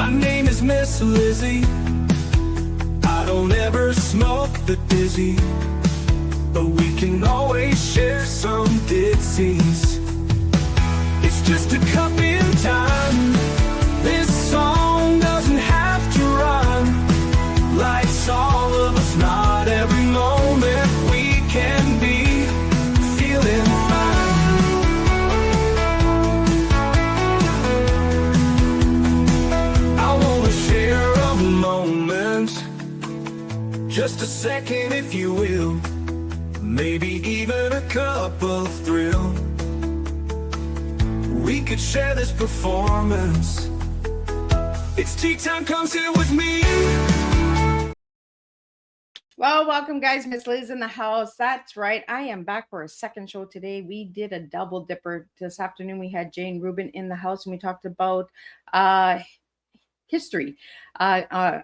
My name is Miss Lizzie. I don't ever smoke the dizzy, but we can always share some ditsies. It's just a cup in time. This song doesn't have to run. Life's all of us, not every moment we can be feeling fine. I wanna share a moment, just a second if you will, maybe even a cup of thrill. We could share this performance. It's tea time, come sit with me. Well, welcome guys. Miss Liz in the house. That's right. I am back for a second show today. We did a double dipper this afternoon. We had Jane Rubin in the house and we talked about history,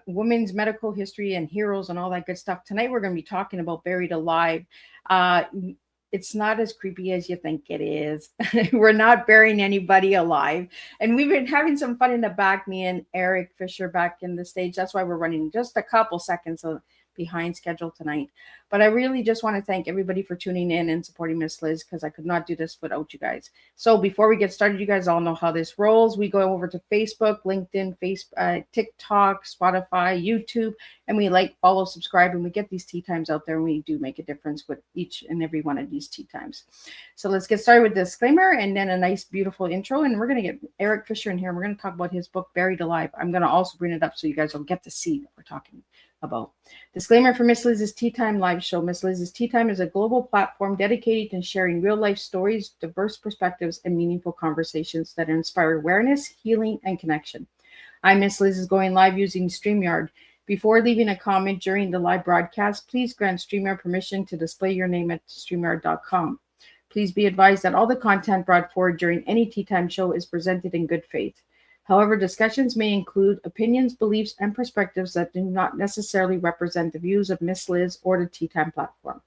women's medical history and heroes and all that good stuff. Tonight we're going to be talking about Buried Alive. It's not as creepy as you think it is. We're not burying anybody alive. And we've been having some fun in the back, me and Eric Fisher back in the stage. That's why we're running just a couple seconds behind schedule tonight. But I really just want to thank everybody for tuning in and supporting Miss Liz, because I could not do this without you guys. So before we get started, you guys all know how this rolls. We go over to Facebook, LinkedIn, TikTok, Spotify, YouTube, and we like, follow, subscribe, and we get these tea times out there, and we do make a difference with each and every one of these tea times. So let's get started with the disclaimer and then a nice, beautiful intro. And we're going to get Eric Fisher in here. And we're going to talk about his book, Buried Alive. I'm going to also bring it up so you guys will get to see what we're talking about. Disclaimer for Miss Liz's Tea Time live show. Miss Liz's Tea Time is a global platform dedicated to sharing real life stories, diverse perspectives, and meaningful conversations that inspire awareness, healing, and connection. I'm Miss Liz is going live using StreamYard. Before leaving a comment during the live broadcast, please grant StreamYard permission to display your name at StreamYard.com. Please be advised that all the content brought forward during any Tea Time show is presented in good faith. However, discussions may include opinions, beliefs, and perspectives that do not necessarily represent the views of Miss Liz or the Tea Time platform.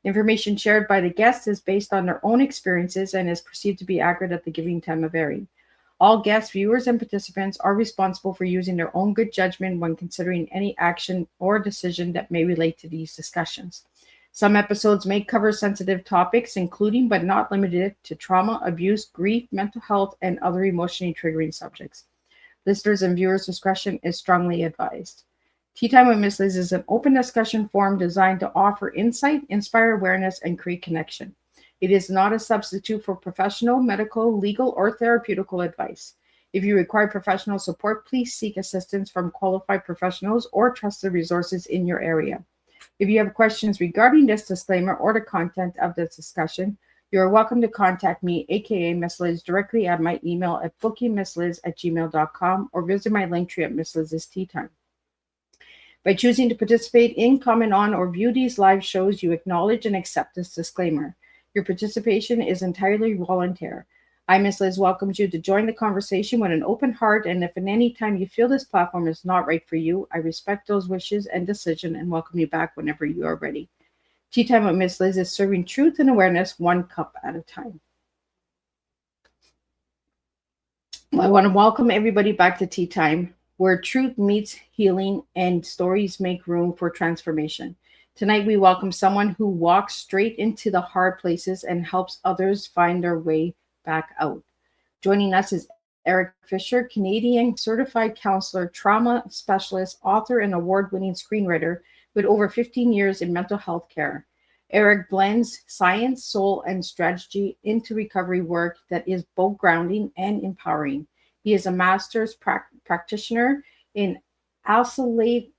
Information shared by the guests is based on their own experiences and is perceived to be accurate at the given time of airing. All guests, viewers, and participants are responsible for using their own good judgment when considering any action or decision that may relate to these discussions. Some episodes may cover sensitive topics, including but not limited to trauma, abuse, grief, mental health, and other emotionally triggering subjects. Listeners' and viewers' discretion is strongly advised. Tea Time with Miss Liz is an open discussion forum designed to offer insight, inspire awareness, and create connection. It is not a substitute for professional, medical, legal, or therapeutical advice. If you require professional support, please seek assistance from qualified professionals or trusted resources in your area. If you have questions regarding this disclaimer or the content of this discussion, you are welcome to contact me, aka Miss Liz, directly at my email at bookingmissliz@gmail.com or visit my link tree at Miss Liz's Tea Time. By choosing to participate in, comment on, or view these live shows, you acknowledge and accept this disclaimer. Your participation is entirely voluntary. I, Miss Liz, welcomes you to join the conversation with an open heart, and if at any time you feel this platform is not right for you, I respect those wishes and decision and welcome you back whenever you are ready. Tea Time with Miss Liz is serving truth and awareness one cup at a time. Well, I want to welcome everybody back to Tea Time, where truth meets healing and stories make room for transformation. Tonight, we welcome someone who walks straight into the hard places and helps others find their way back out. Joining us is Eric Fisher, Canadian certified counselor, trauma specialist, author, and award-winning screenwriter with over 15 years in mental health care. Eric blends science, soul, and strategy into recovery work that is both grounding and empowering. He is a master's practitioner in oscillator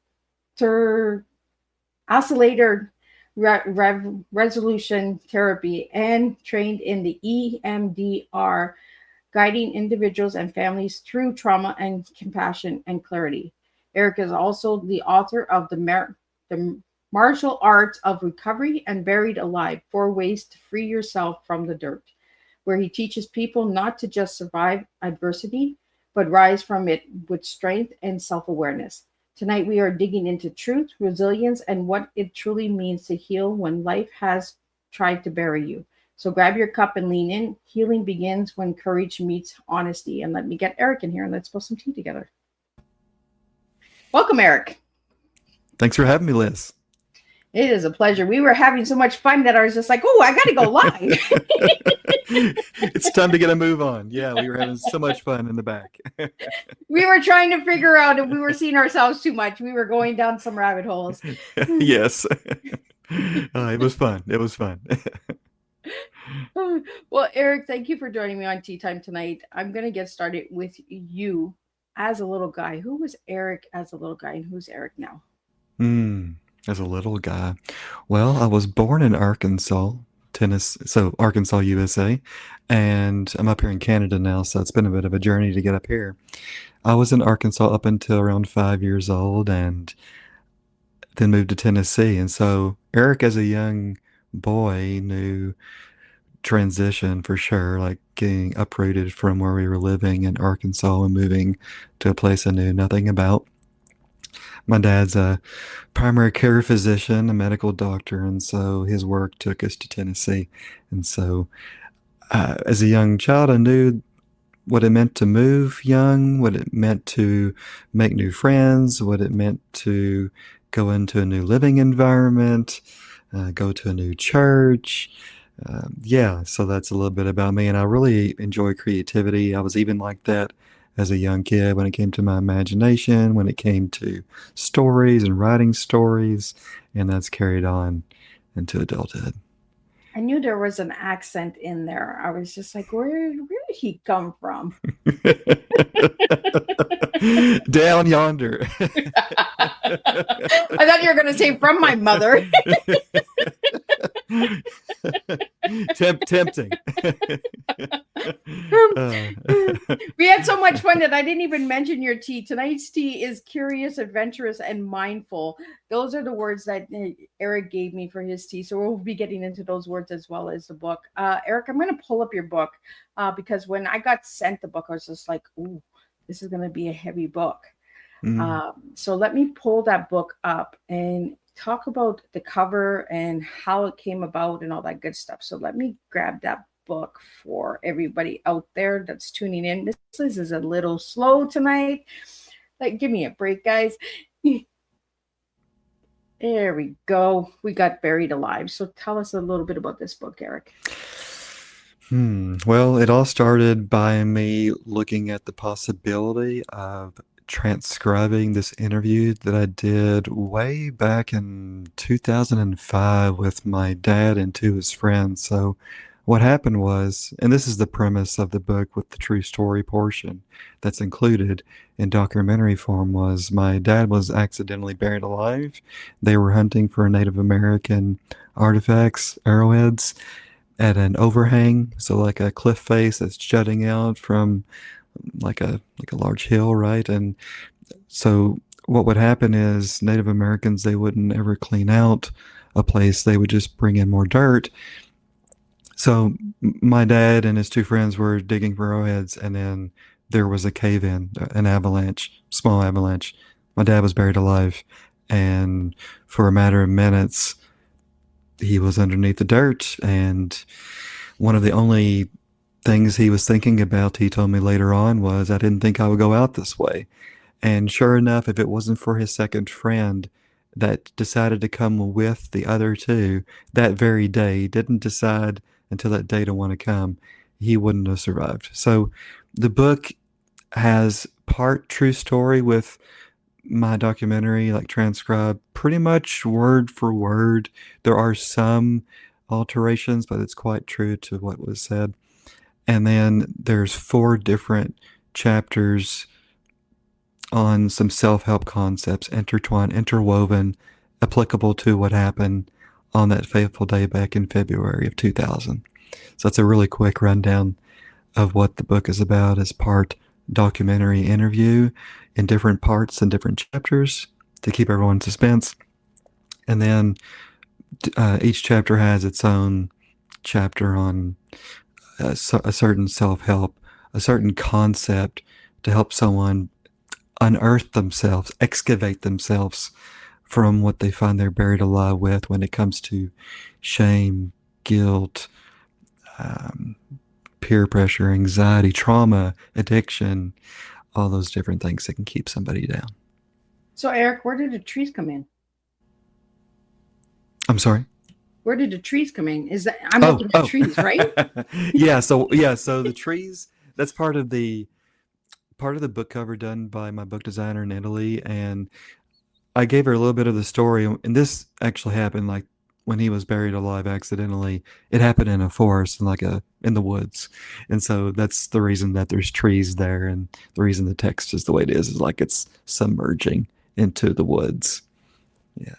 resolution therapy and trained in the EMDR, guiding individuals and families through trauma and compassion and clarity. Eric is also the author of the Martial Arts of Recovery and Buried Alive, 4 Ways to Free Yourself from the Dirt, where he teaches people not to just survive adversity, but rise from it with strength and self-awareness. Tonight, we are digging into truth, resilience, and what it truly means to heal when life has tried to bury you. So grab your cup and lean in. Healing begins when courage meets honesty. And let me get Eric in here and let's spill some tea together. Welcome, Eric. Thanks for having me, Liz. It is a pleasure. We were having so much fun that I was just like, oh, I got to go live. It's time to get a move on. Yeah, we were having so much fun in the back. We were trying to figure out if we were seeing ourselves too much. We were going down some rabbit holes. Yes. It was fun. It was fun. Well, Eric, thank you for joining me on Tea Time tonight. I'm going to get started with you as a little guy. Who was Eric as a little guy, and who's Eric now? As a little guy. Well, I was born in Arkansas, Tennessee, so Arkansas, USA, and I'm up here in Canada now, so it's been a bit of a journey to get up here. I was in Arkansas up until around 5 years old and then moved to Tennessee. And so Eric, as a young boy, knew transition for sure, like getting uprooted from where we were living in Arkansas and moving to a place I knew nothing about. My dad's a primary care physician, a medical doctor, and so his work took us to Tennessee. And so as a young child, I knew what it meant to move young, what it meant to make new friends, what it meant to go into a new living environment, go to a new church. Yeah, so that's a little bit about me. And I really enjoy creativity. I was even like that as a young kid when it came to my imagination, when it came to stories and writing stories, and that's carried on into adulthood. I knew there was an accent in there. I was just like, where did he come from? Down yonder. I thought you were going to say from my mother. Tempting. We had so much fun that I didn't even mention your tea. Tonight's tea is curious, adventurous, and mindful. Those are the words that Eric gave me for his tea. So we'll be getting into those words as well as the book. Eric, I'm going to pull up your book because when I got sent the book, I was just like, ooh, this is going to be a heavy book. So let me pull that book up and talk about the cover and how it came about and all that good stuff. So let me grab that book for everybody out there that's tuning in. This Liz is a little slow tonight. Like, give me a break, guys. There we go. We got Buried Alive. So tell us a little bit about this book, Eric. Well, it all started by me looking at the possibility of transcribing this interview that I did way back in 2005 with my dad and two of his friends. So what happened was, and this is the premise of the book with the true story portion that's included in documentary form, was my dad was accidentally buried alive. They were hunting for Native American artifacts, arrowheads, at an overhang, so like a cliff face that's jutting out from like a large hill, right? And so what would happen is Native Americans, they wouldn't ever clean out a place. They would just bring in more dirt. So my dad and his two friends were digging for arrowheads, and then there was a cave-in, an avalanche, small avalanche. My dad was buried alive, and for a matter of minutes, he was underneath the dirt. And one of the only things he was thinking about, he told me later on, was, I didn't think I would go out this way. And sure enough, if it wasn't for his second friend that decided to come with the other two that very day, didn't decide until that day to want to come, he wouldn't have survived. So the book has part true story with my documentary, like transcribed pretty much word for word. There are some alterations, but it's quite true to what was said. And then there's 4 different chapters on some self-help concepts, intertwined, interwoven, applicable to what happened on that fateful day back in February of 2000. So it's a really quick rundown of what the book is about as part documentary interview in different parts and different chapters to keep everyone in suspense. And then each chapter has its own chapter on a certain self-help, a certain concept to help someone unearth themselves, excavate themselves from what they find they're buried alive with when it comes to shame, guilt, peer pressure, anxiety, trauma, addiction, all those different things that can keep somebody down. So, Eric, where did the trees come in? I'm sorry. Where did the trees come in? Is that I'm Oh, looking at oh. trees, right? So the trees, that's part of the book cover done by my book designer in Italy, and I gave her a little bit of the story, and this actually happened like when he was buried alive accidentally. It happened in a forest, in the woods, and so that's the reason that there's trees there, and the reason the text is the way it is like it's submerging into the woods. Yeah,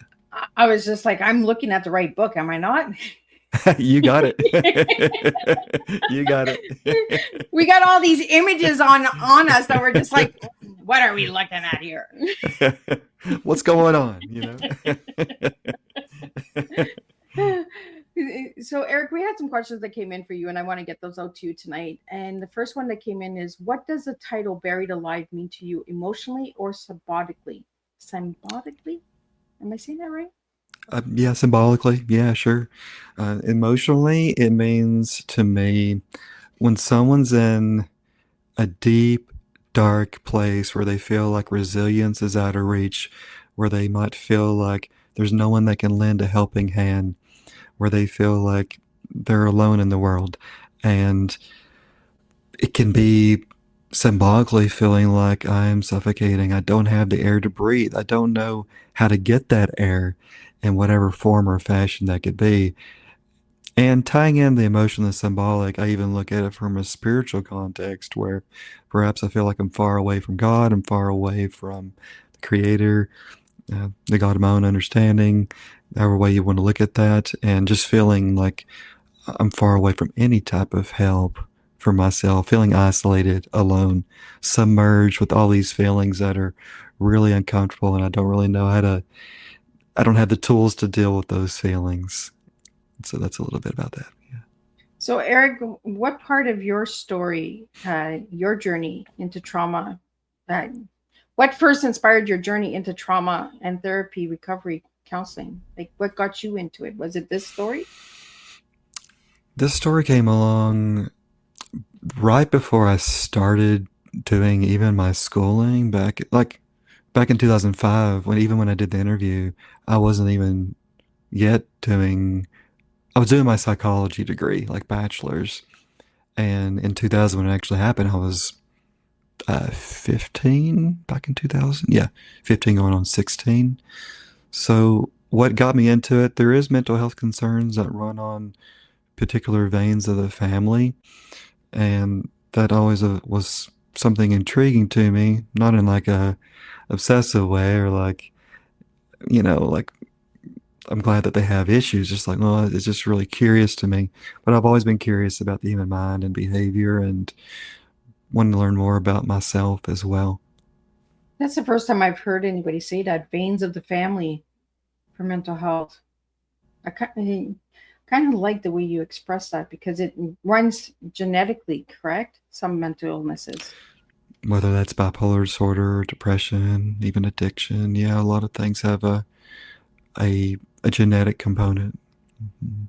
I was just like, I'm looking at the right book, am I not? you got it. You got it. We got all these images on us that we're just like, what are we looking at here? What's going on? So, Eric, we had some questions that came in for you, and I want to get those out to you tonight. And the first one that came in is, what does the title Buried Alive mean to you emotionally or symbolically? Symbolically? Am I saying that right? Yeah, symbolically. Yeah, sure. Emotionally, it means to me when someone's in a deep, dark place where they feel like resilience is out of reach, where they might feel like there's no one that can lend a helping hand, where they feel like they're alone in the world. And it can be symbolically feeling like I'm suffocating. I don't have the air to breathe. I don't know how to get that air in whatever form or fashion that could be. And tying in the emotion and symbolic, I even look at it from a spiritual context where perhaps I feel like I'm far away from God, I'm far away from the Creator, the God of my own understanding, however way you want to look at that, and just feeling like I'm far away from any type of help for myself, feeling isolated, alone, submerged with all these feelings that are really uncomfortable, and I don't really know I don't have the tools to deal with those feelings. So that's a little bit about that. Yeah. So, Eric, what part of your story, your journey into trauma, what first inspired your journey into trauma and therapy, recovery, counseling? Like, what got you into it? Was it this story? This story came along right before I started doing even my schooling back in 2005, when I did the interview, I wasn't even yet I was doing my psychology degree, like bachelor's. And in 2000, when it actually happened, I was 15 back in 2000. Yeah, 15 going on 16. So what got me into it, there is mental health concerns that run on particular veins of the family. And that always was something intriguing to me, not in like a obsessive way or like I'm glad that they have issues, just like, well, it's just really curious to me. But I've always been curious about the human mind and behavior and wanting to learn more about myself as well. That's the first time I've heard anybody say that, veins of the family for mental health. I kind of like the way you express that because it runs genetically, correct? Some mental illnesses. Whether that's bipolar disorder, depression, even addiction. Yeah, a lot of things have a genetic component. Mhm.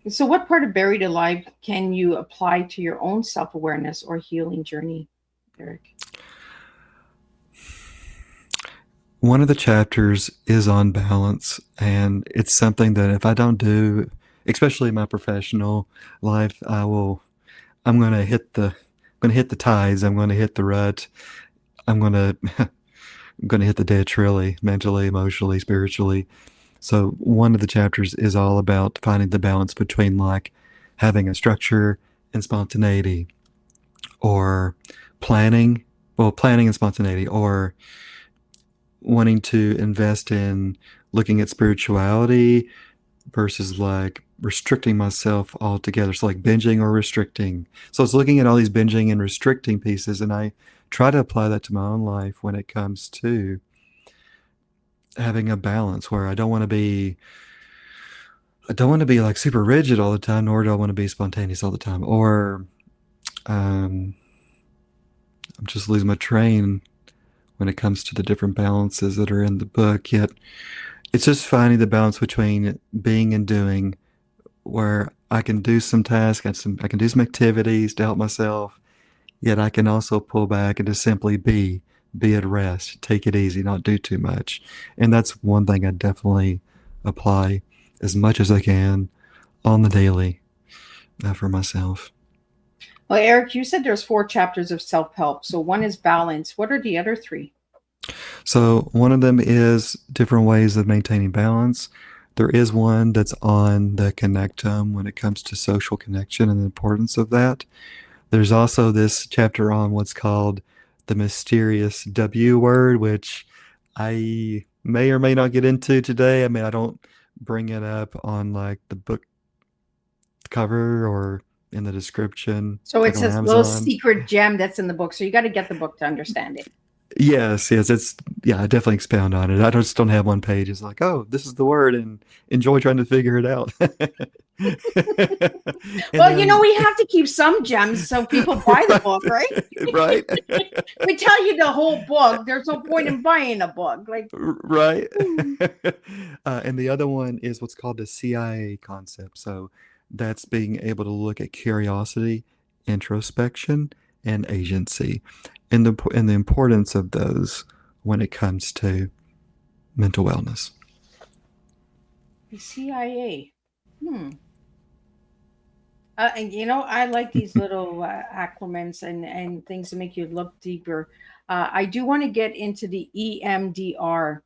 So, what part of Buried Alive can you apply to your own self awareness or healing journey, Eric? One of the chapters is on balance, and it's something that if I don't do, especially in my professional life, I'm going to hit the tides. I'm going to hit the rut. I'm going to I'm going to hit the ditch, really, mentally, emotionally, spiritually. So one of the chapters is all about finding the balance between like having a structure and spontaneity, or planning and spontaneity, or wanting to invest in looking at spirituality versus like restricting myself altogether. So like binging or restricting. So it's looking at all these binging and restricting pieces, and I try to apply that to my own life when it comes to having a balance where I don't want to be like super rigid all the time, nor do I want to be spontaneous all the time. Or I'm just losing my train when it comes to the different balances that are in the book. Yet it's just finding the balance between being and doing, where I can do some tasks, I can do some activities to help myself, yet I can also pull back and just simply be be at rest, take it easy, not do too much. And that's one thing I definitely apply as much as I can on the daily for myself. Well, Eric, you said there's 4 chapters of self-help. So one is balance. What are the other 3? So one of them is different ways of maintaining balance. There is one that's on the connectum when it comes to social connection and the importance of that. There's also this chapter on what's called the mysterious W word, which I may or may not get into today. I mean, I don't bring it up on like the book cover or in the description, So like it's on this little Amazon. secret gem that's in the book. So you got to get the book to understand it. Yes, it's yeah, I definitely expound on it. I just don't have one page. It's like, oh, this is the word, and enjoy trying to figure it out. And Well, then, we have to keep some gems so people buy the book, right? right, We tell you the whole book. There's no point in buying a book. Like, right. And the other one is what's called the CIA concept. So that's being able to look at curiosity, introspection, and agency, and the importance of those when it comes to mental wellness. the CIA. Hmm. And I like these little acronyms and things to make you look deeper. I do want to get into the EMDR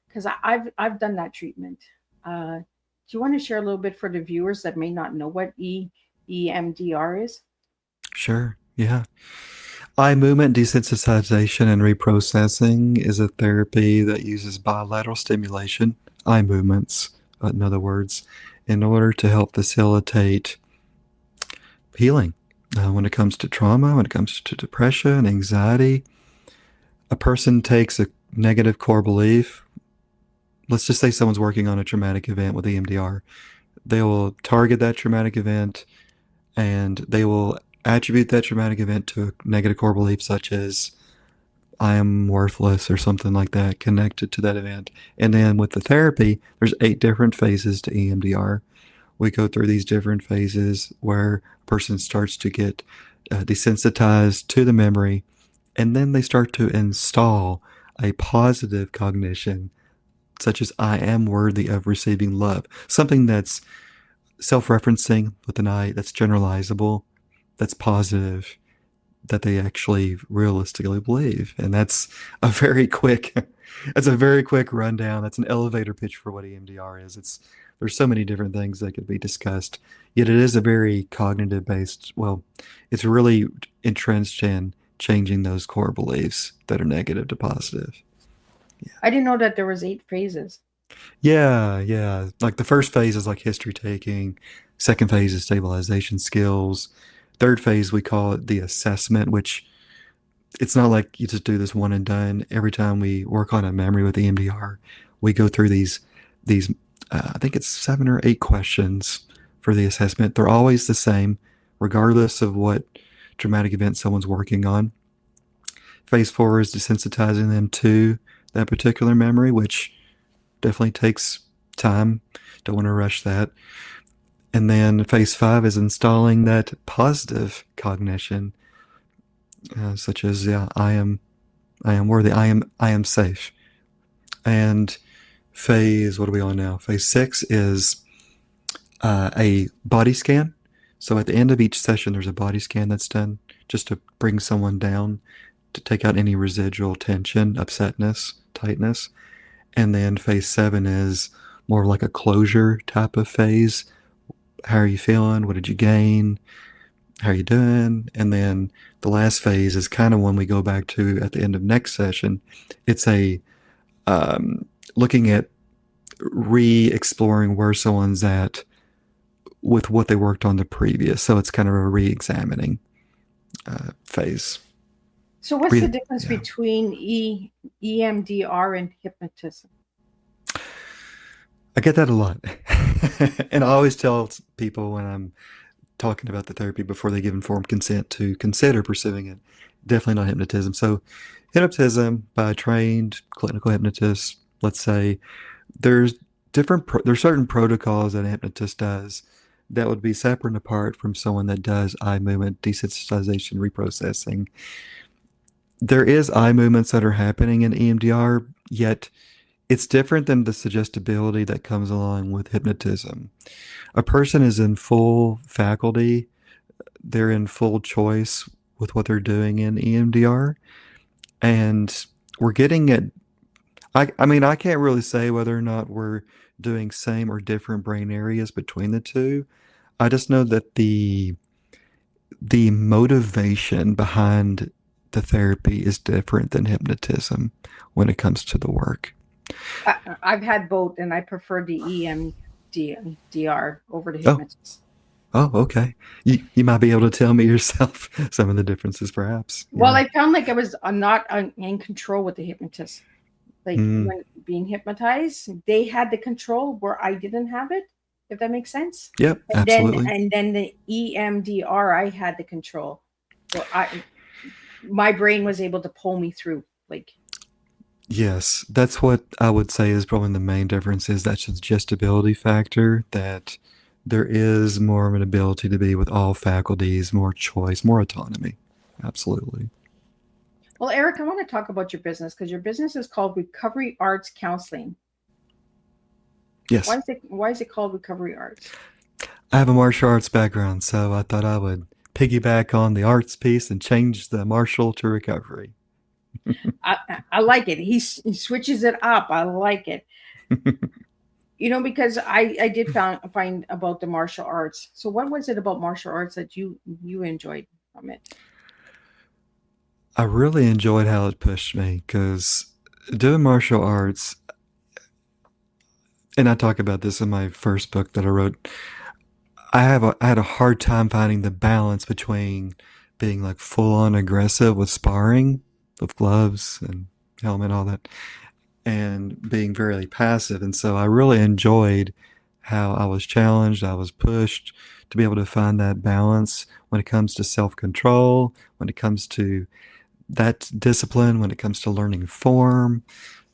because I've done that treatment. Do you want to share a little bit for the viewers that may not know what EMDR is? Sure, yeah. Eye movement desensitization and reprocessing is a therapy that uses bilateral stimulation, eye movements, in other words, in order to help facilitate healing. When it comes to trauma, when it comes to depression, anxiety, a person takes a negative core belief. Let's just say someone's working on a traumatic event with EMDR. They will target that traumatic event and they will attribute that traumatic event to a negative core belief such as I am worthless or something like that connected to that event. And then with the therapy, there's 8 different phases to EMDR. We go through these different phases where a person starts to get desensitized to the memory, and then they start to install a positive cognition, such as I am worthy of receiving love, something that's self-referencing with an I, that's generalizable, that's positive, that they actually realistically believe. And that's a very quick that's a very quick rundown. That's an elevator pitch for what EMDR is. There's so many different things that could be discussed, yet it is a very cognitive based, well, it's really entrenched in changing those core beliefs that are negative to positive. I didn't know that there was 8 phases. Yeah, yeah. Like the first phase is like history taking. Second phase is stabilization skills. Third phase, we call it the assessment, which it's not like you just do this one and done. Every time we work on a memory with EMDR, we go through these I think it's 7 or 8 questions for the assessment. They're always the same, regardless of what traumatic event someone's working on. Phase 4 is desensitizing them to that particular memory, which definitely takes time. Don't want to rush that. And then phase 5 is installing that positive cognition, such as I am worthy, I am safe. And what are we on now? Phase 6 is a body scan. So at the end of each session, there's a body scan that's done just to bring someone down, to take out any residual tension, upsetness, tightness. And then phase 7 is more like a closure type of phase. How are you feeling? What did you gain? How are you doing? And then the last phase is kind of one we go back to at the end of next session. It's a looking at re-exploring where someone's at with what they worked on the previous. So it's kind of a re-examining phase. So what's the difference between EMDR and hypnotism? I get that a lot. And I always tell people when I'm talking about the therapy before they give informed consent to consider pursuing it. Definitely not hypnotism. So hypnotism by trained clinical hypnotists, let's say, there's certain protocols that a hypnotist does that would be separate and apart from someone that does eye movement, desensitization, reprocessing. there is eye movements that are happening in EMDR, yet it's different than the suggestibility that comes along with hypnotism. A person is in full faculty, they're in full choice with what they're doing in EMDR, and we're getting it. I mean, I can't really say whether or not we're doing same or different brain areas between the two. I just know that the motivation behind the therapy is different than hypnotism when it comes to the work. I've had both, and I prefer the EMDR over the Oh, hypnotist. oh, okay. You might be able to tell me yourself some of the differences, perhaps. Well, Yeah. I found like I was not in control with the hypnotist. Like Mm, when being hypnotized, they had the control where I didn't have it, if that makes sense. yep, And then absolutely. and then the EMDR, I had the control. So my brain was able to pull me through. Like, Yes, that's what I would say is probably the main difference is that suggestibility factor, that there is more of an ability to be with all faculties, more choice, more autonomy. Absolutely. well, Eric, I want to talk about your business because your business is called Recovery Arts Counseling. Yes. Why is it called Recovery Arts? I have a martial arts background, so I thought I would piggyback on the arts piece and change the martial to recovery. I like it. He switches it up. I like it. Because I did find about the martial arts. So what was it about martial arts that you enjoyed from it? I really enjoyed how it pushed me because doing martial arts, and I talk about this in my first book that I wrote, I had a hard time finding the balance between being like full on aggressive with sparring, with gloves and helmet, all that, and being very passive. And so I really enjoyed how I was challenged, I was pushed to be able to find that balance when it comes to self control, when it comes to that discipline, when it comes to learning form,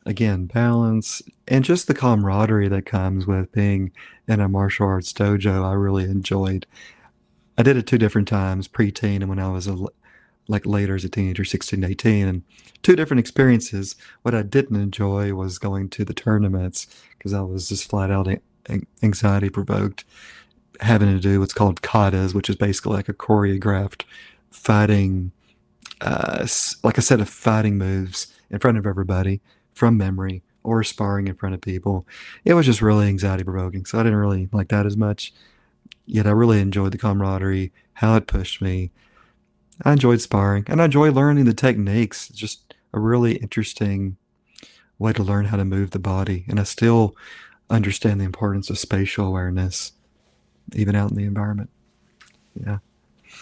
again, balance, and just the camaraderie that comes with being in a martial arts dojo. I really enjoyed. I did it two different times, preteen and when I was like later as a teenager, 16 to 18, and two different experiences. What I didn't enjoy was going to the tournaments because I was just flat out anxiety provoked, having to do what's called katas, which is basically like a choreographed fighting, like a set of fighting moves in front of everybody from memory or sparring in front of people. It was just really anxiety provoking, so I didn't really like that as much. Yet I really enjoyed the camaraderie, how it pushed me. I enjoyed sparring and I enjoy learning the techniques. It's just a really interesting way to learn how to move the body. And I still understand the importance of spatial awareness, even out in the environment. Yeah.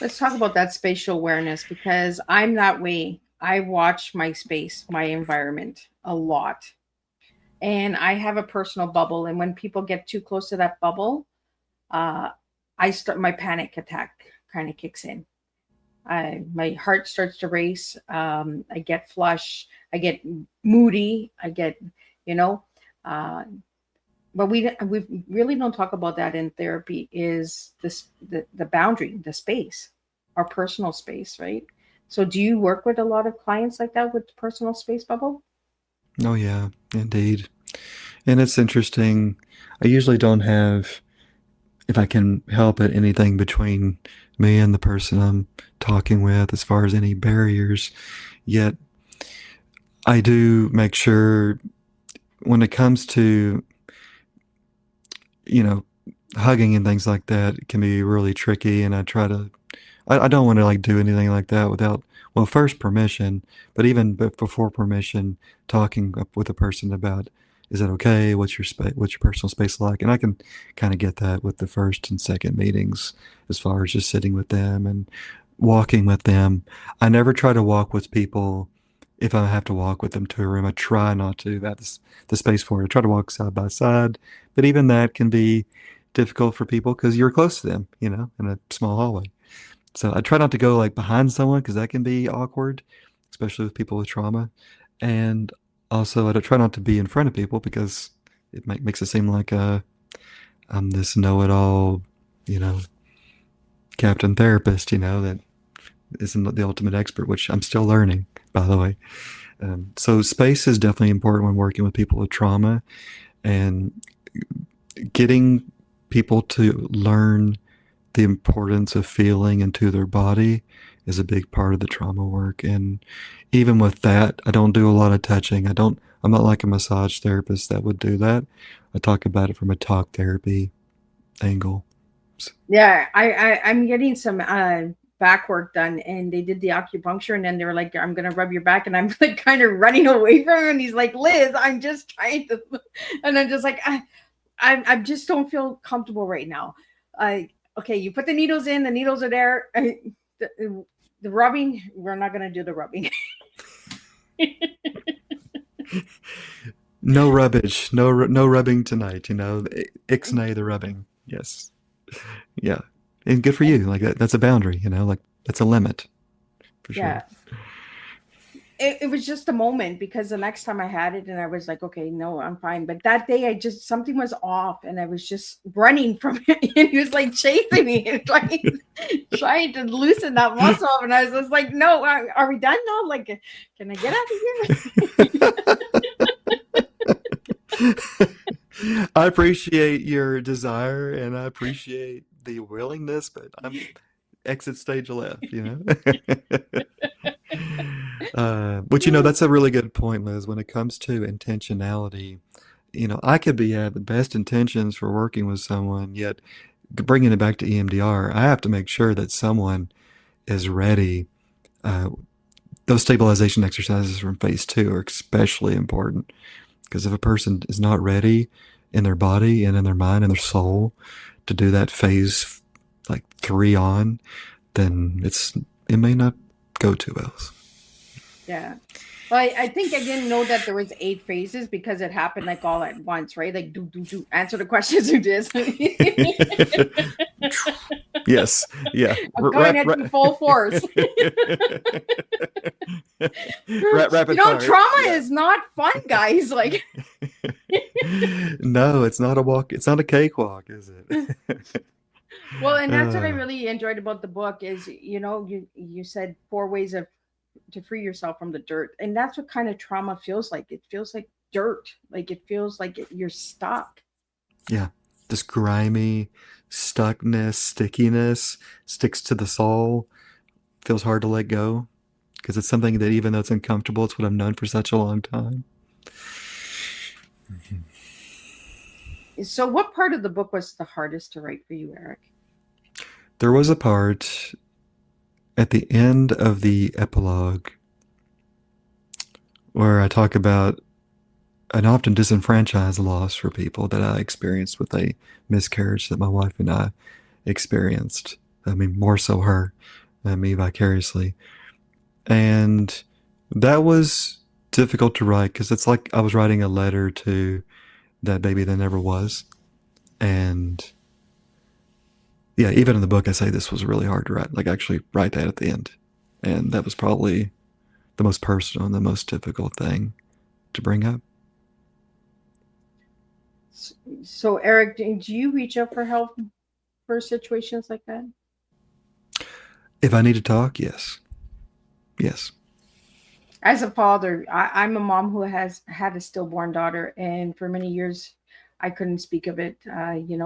Let's talk about that spatial awareness because I'm that way. I watch my space, my environment a lot. And I have a personal bubble. And when people get too close to that bubble, uh, my panic attack kind of kicks in. My heart starts to race. I get flush. I get moody. I get, you know, uh, but we really don't talk about that in therapy. Is this the boundary, the space, our personal space, right? So, do you work with a lot of clients like that with personal space bubble? Oh, yeah, indeed. And it's interesting. I usually don't have, if I can help it, anything between me and the person I'm talking with as far as any barriers. Yet I do make sure when it comes to, you know, hugging and things like that, it can be really tricky. And I don't want to like do anything like that without, well, first permission, but even before permission, talking up with a person about, is that okay? What's your space? What's your personal space like? And I can kind of get that with the first and second meetings, as far as just sitting with them and walking with them. I never try to walk with people if I have to walk with them to a room. I try not to have the space for it. I try to walk side by side, but even that can be difficult for people because you're close to them, in a small hallway. So I try not to go like behind someone because that can be awkward, especially with people with trauma. And also, I try not to be in front of people because it makes it seem like I'm this know-it-all, you know, captain therapist, that isn't the ultimate expert, which I'm still learning, by the way. So space is definitely important when working with people with trauma, and getting people to learn the importance of feeling into their body is a big part of the trauma work. And even with that, I don't do a lot of touching. I'm not like a massage therapist that would do that. I talk about it from a talk therapy angle. Yeah, I'm getting some back work done, and they did the acupuncture, and then they were like, I'm gonna rub your back, and I'm like kind of running away from him, and he's like, Liz, I'm just trying to, and I'm just like, I just don't feel comfortable right now. Okay, you put the needles in, the needles are there. The rubbing, we're not gonna do the rubbing. No rubbish, no rubbing tonight. Ixnay the rubbing. Yes, yeah, and good for you. Like that's a boundary. Like that's a limit, for sure. Yeah. It was just a moment, because the next time I had it, and I was like, okay, no, I'm fine. But that day, something was off, and I was just running from him, and he was like chasing me and trying to loosen that muscle up. And I was just like, no, are we done now? Like, can I get out of here? I appreciate your desire, and I appreciate the willingness, but I'm exit stage left. But that's a really good point, Liz. When it comes to intentionality, I could have the best intentions for working with someone, yet bringing it back to EMDR, I have to make sure that someone is ready. Those stabilization exercises from phase 2 are especially important, because if a person is not ready in their body and in their mind and their soul to do that phase like 3 on, then it may not go too well. Yeah. Well, I think I didn't know that there was 8 phases, because it happened like all at once, right? Like do answer the questions, do this. Yes. Yeah. I'm going at you full force. Rapid fire. Trauma is not fun, guys. Like no, it's not a walk. It's not a cakewalk, is it? Well, and that's what I really enjoyed about the book is, you said 4 ways to free yourself from the dirt. And that's what kind of trauma feels like. It feels like dirt. Like it feels like you're stuck. Yeah. This grimy stuckness, stickiness sticks to the soul. Feels hard to let go, because it's something that, even though it's uncomfortable, it's what I've known for such a long time. So what part of the book was the hardest to write for you, Eric? There was a part at the end of the epilogue where I talk about an often disenfranchised loss for people that I experienced with a miscarriage that my wife and I experienced. I mean, more so her than me vicariously. And that was difficult to write, because it's like I was writing a letter to that baby that never was. And yeah, even in the book, I say this was really hard to write, like actually write that at the end. And that was probably the most personal and the most difficult thing to bring up. So Eric, do you reach out for help for situations like that? If I need to talk, yes. Yes. As a father, I'm a mom who has had a stillborn daughter, and for many years I couldn't speak of it, and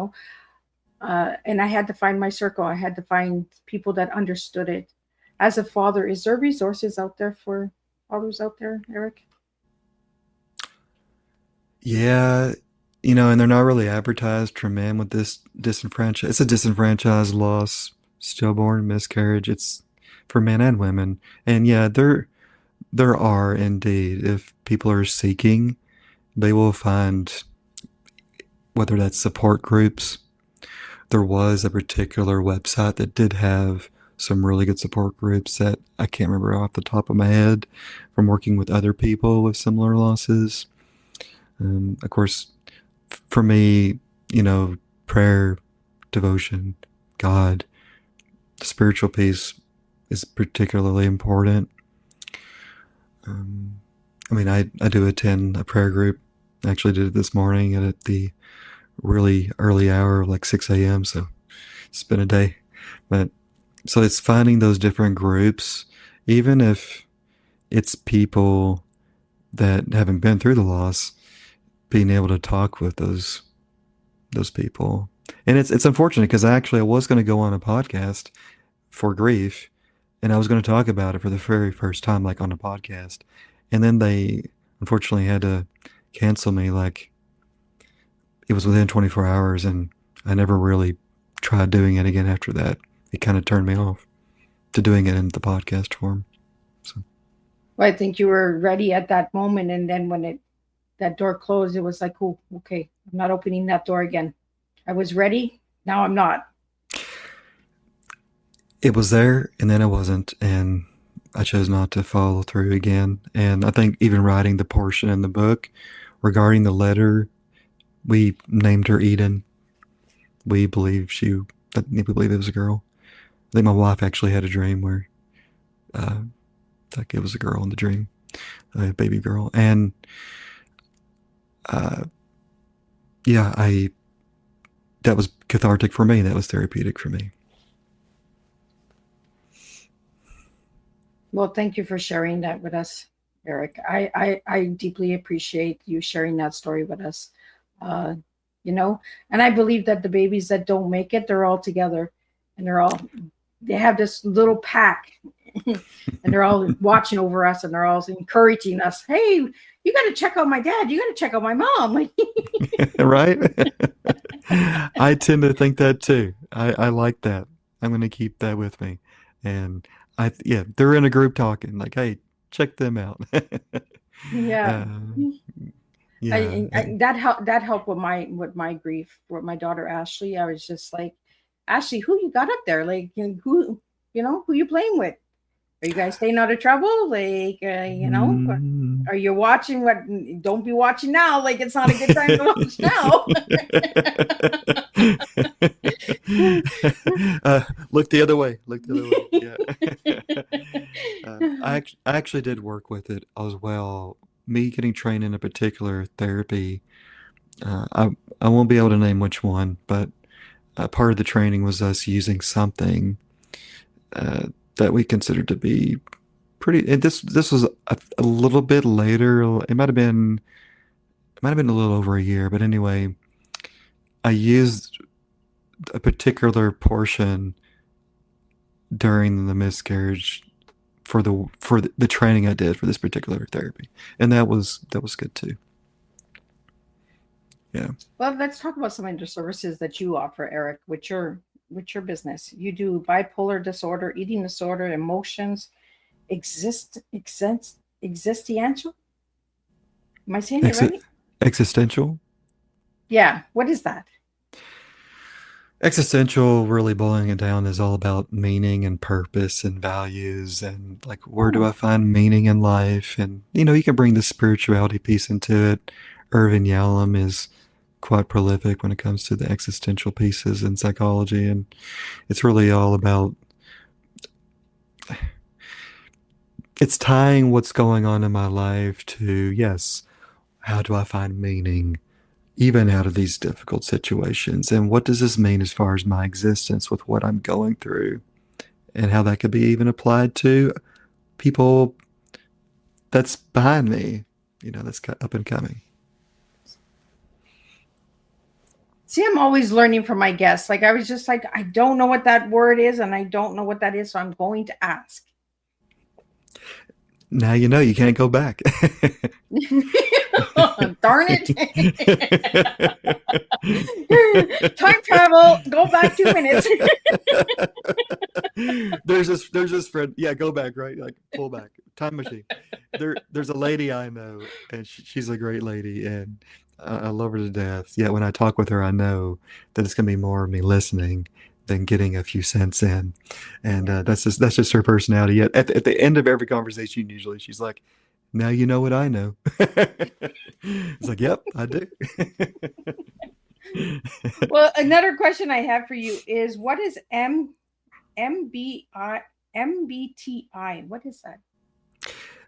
I had to find my circle. I had to find people that understood it. As a father, is there resources out there for fathers out there, Eric? Yeah, and they're not really advertised for men with this disenfranchised. It's a disenfranchised loss, stillborn, miscarriage. It's for men and women. And yeah, there are indeed. If people are seeking, they will find, whether that's support groups. There was a particular website that did have some really good support groups that I can't remember off the top of my head, from working with other people with similar losses. Of course, for me, prayer, devotion, God, the spiritual piece is particularly important. I do attend a prayer group. I actually did it this morning at the really early hour, like 6 a.m. So it's been a day, but So it's finding those different groups, even if it's people that haven't been through the loss, being able to talk with those people. And it's unfortunate because I was going to go on a podcast for grief, and I was going to talk about it for the very first time, like on a podcast, and then they unfortunately had to cancel me. Like it was within 24 hours, and I never really tried doing it again after that. It kind of turned me off to doing it in the podcast form. So Well, I think you were ready at that moment, and then when that door closed, it was like, oh, okay, I'm not opening that door again. I was ready. Now I'm not. it was there, and then it wasn't, and I chose not to follow through again. And I think even writing the portion in the book regarding the letter, we named her Eden. We believe we believe it was a girl. I think my wife actually had a dream where, like it was a girl in the dream, a baby girl, and uh, yeah, that was cathartic for me. That was therapeutic for me. Well, thank you for sharing that with us, Eric. I deeply appreciate you sharing that story with us. Uh, and I believe that the babies that don't make it, they're all together, and they have this little pack, and they're all watching over us, and they're all encouraging us. Hey, you got to check out my dad. You got to check out my mom. Right? I tend to think that too. I like that. I'm going to keep that with me. And yeah, they're in a group talking like, hey, check them out. Yeah. Yeah. That helped with my grief with my daughter Ashley. I was just like, Ashley, who you got up there? Like, who you playing with? Are you guys staying out of trouble? Like, are you watching what? Don't be watching now. Like, it's not a good time to watch now. Look the other way. Look the other way. Yeah. I actually did work with it as well. Me getting trained in a particular therapy. I won't be able to name which one, but part of the training was us using something that we considered to be pretty. And this was a little bit later. It might have been a little over a year, but anyway, I used a particular portion during the miscarriage for the training I did for this particular therapy, and that was good too. Yeah. Well, let's talk about some of the services that you offer, Eric, with your business. You do bipolar disorder, eating disorder, emotions, existential. Am I saying it right? Existential. Yeah. What is that? Existential, really boiling it down, is all about meaning and purpose and values and like where do I find meaning in life? And you can bring the spirituality piece into it. Irvin Yalom is quite prolific when it comes to the existential pieces in psychology, and it's really all about it's tying what's going on in my life to, yes, how do I find meaning even out of these difficult situations, and what does this mean as far as my existence with what I'm going through, and how that could be even applied to people that's behind me, that's up and coming. See, I'm always learning from my guests. Like, I was just like, I don't know what that word is, and I don't know what that is, so I'm going to ask. Now you can't go back. Darn it. Time travel, go back 2 minutes. There's this friend. Yeah, go back, right? Like, pull back. Time machine. There's a lady I know, and she's a great lady, and I love her to death. Yet when I talk with her, I know that it's going to be more of me listening than getting a few cents in, and that's just her personality. Yet at the end of every conversation, usually she's like, "Now you know what I know." It's like, "Yep, I do." Well, another question I have for you is, what is MBTI? What is that?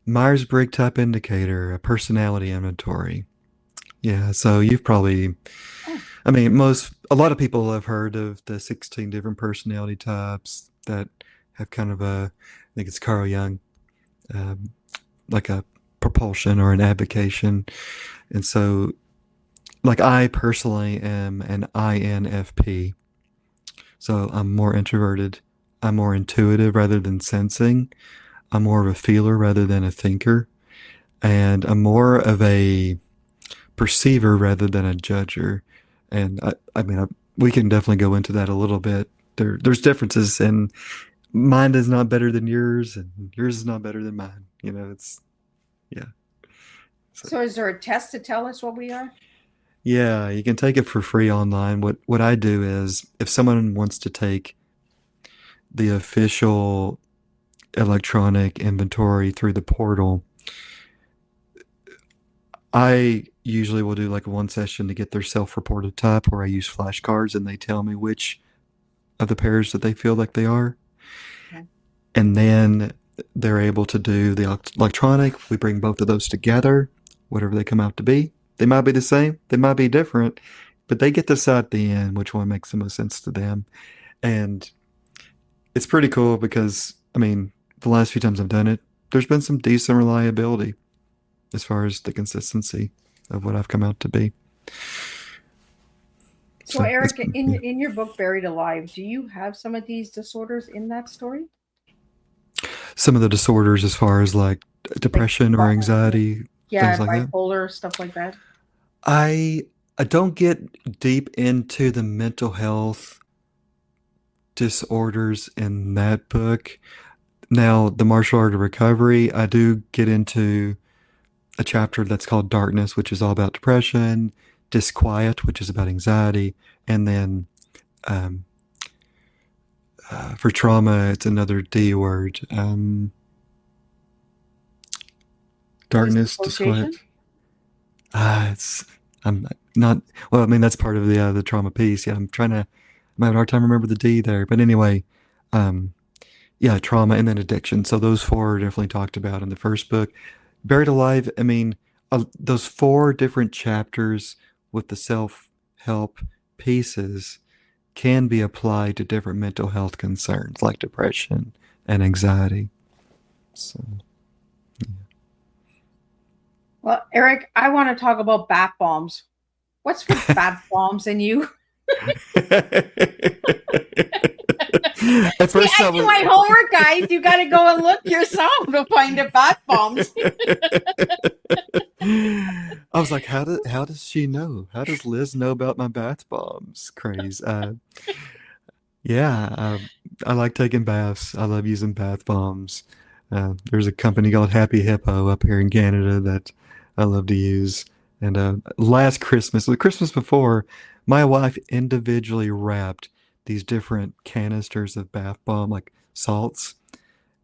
Myers-Briggs Type Indicator, a personality inventory. Yeah, so you've probably, a lot of people have heard of the 16 different personality types that have kind of I think it's Carl Jung, um, like a propulsion or an avocation. And so, like, I personally am an INFP. So I'm more introverted. I'm more intuitive rather than sensing. I'm more of a feeler rather than a thinker. And I'm more of a perceiver rather than a judger. And I mean, we can definitely go into that a little bit. There's differences, and mine is not better than yours, and yours is not better than mine. It's yeah. So is there a test to tell us what we are? Yeah, you can take it for free online. What I do is, if someone wants to take the official electronic inventory through the portal, I usually will do like one session to get their self-reported type, where I use flashcards and they tell me which of the pairs that they feel like they are. Okay. And then they're able to do the electronic. We bring both of those together, whatever they come out to be. They might be the same, they might be different, but they get to decide at the end which one makes the most sense to them. And it's pretty cool because, I mean, the last few times I've done it, there's been some decent reliability as far as the consistency of what I've come out to be. So Eric, yeah. in your book Buried Alive, do you have some of these disorders in that story? Some of the disorders, as far as like depression or anxiety, Yeah, things like that. bipolar, stuff like that. I don't get deep into the mental health disorders in that book. Now, the martial art of recovery, I do get into a chapter that's called Darkness, which is all about depression, Disquiet, which is about anxiety, and then for trauma, it's another D word. Darkness, Disquiet. I'm not, well, I mean, that's part of the trauma piece. Yeah, I'm having a hard time remember the D there. But anyway, yeah, trauma and then addiction. So those four are definitely talked about in the first book. Buried Alive, I mean, those 4 different chapters with the self-help pieces can be applied to different mental health concerns like depression and anxiety. So, Well, Eric, I want to talk about bath bombs. What's with bath bombs and you? At first, I do my homework, guys. You got to go and look yourself to find the bath bombs. I was like, how does she know? How does Liz know about my bath bombs craze? Yeah, I like taking baths. I love using bath bombs. There's a company called Happy Hippo up here in Canada that I love to use. And last Christmas, the Christmas before, my wife individually wrapped these different canisters of bath bomb, like salts,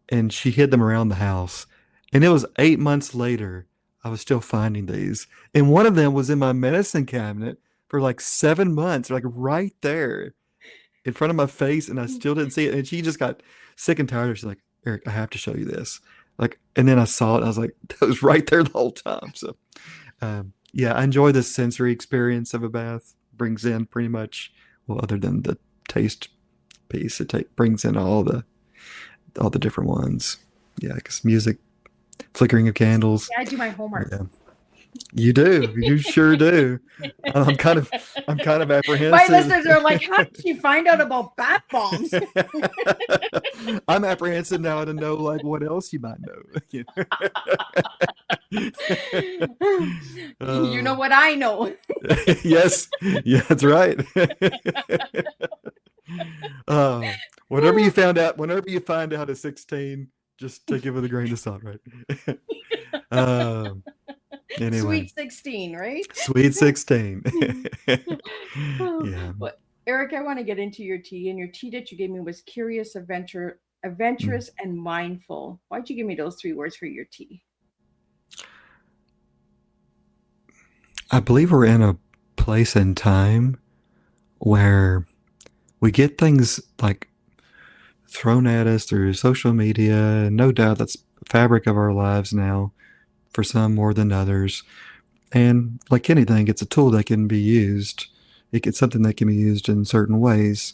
and she hid them around the house. And it was 8 months later, I was still finding these. And one of them was in my medicine cabinet for like 7 months, like right there in front of my face, and I still didn't see it. And she just got sick and tired. She's like, Eric, I have to show you this. Like, and then I saw it, and I was like, that was right there the whole time. So, yeah, I enjoy the sensory experience of a bath. Brings in pretty much, well, other than the taste piece, it brings in all the different ones. Yeah, because music, flickering of candles. Yeah, I do my homework. Yeah. You do. You sure do. I'm kind of apprehensive. My listeners are like, how did you find out about bath bombs? I'm apprehensive now to know like what else you might know. You know what I know. Yes. Yeah, that's right. Whenever you find out at 16, just take it with a grain of salt, right? Anyway. Sweet 16, right? Sweet 16. Yeah. Well, Eric, I want to get into your tea, and your tea that you gave me was curious, adventurous, and mindful. Why'd you give me those 3 words for your tea? I believe we're in a place in time where we get things like thrown at us through social media, and no doubt that's the fabric of our lives now, for some more than others. And like anything, it's a tool that can be used. It's something that can be used in certain ways.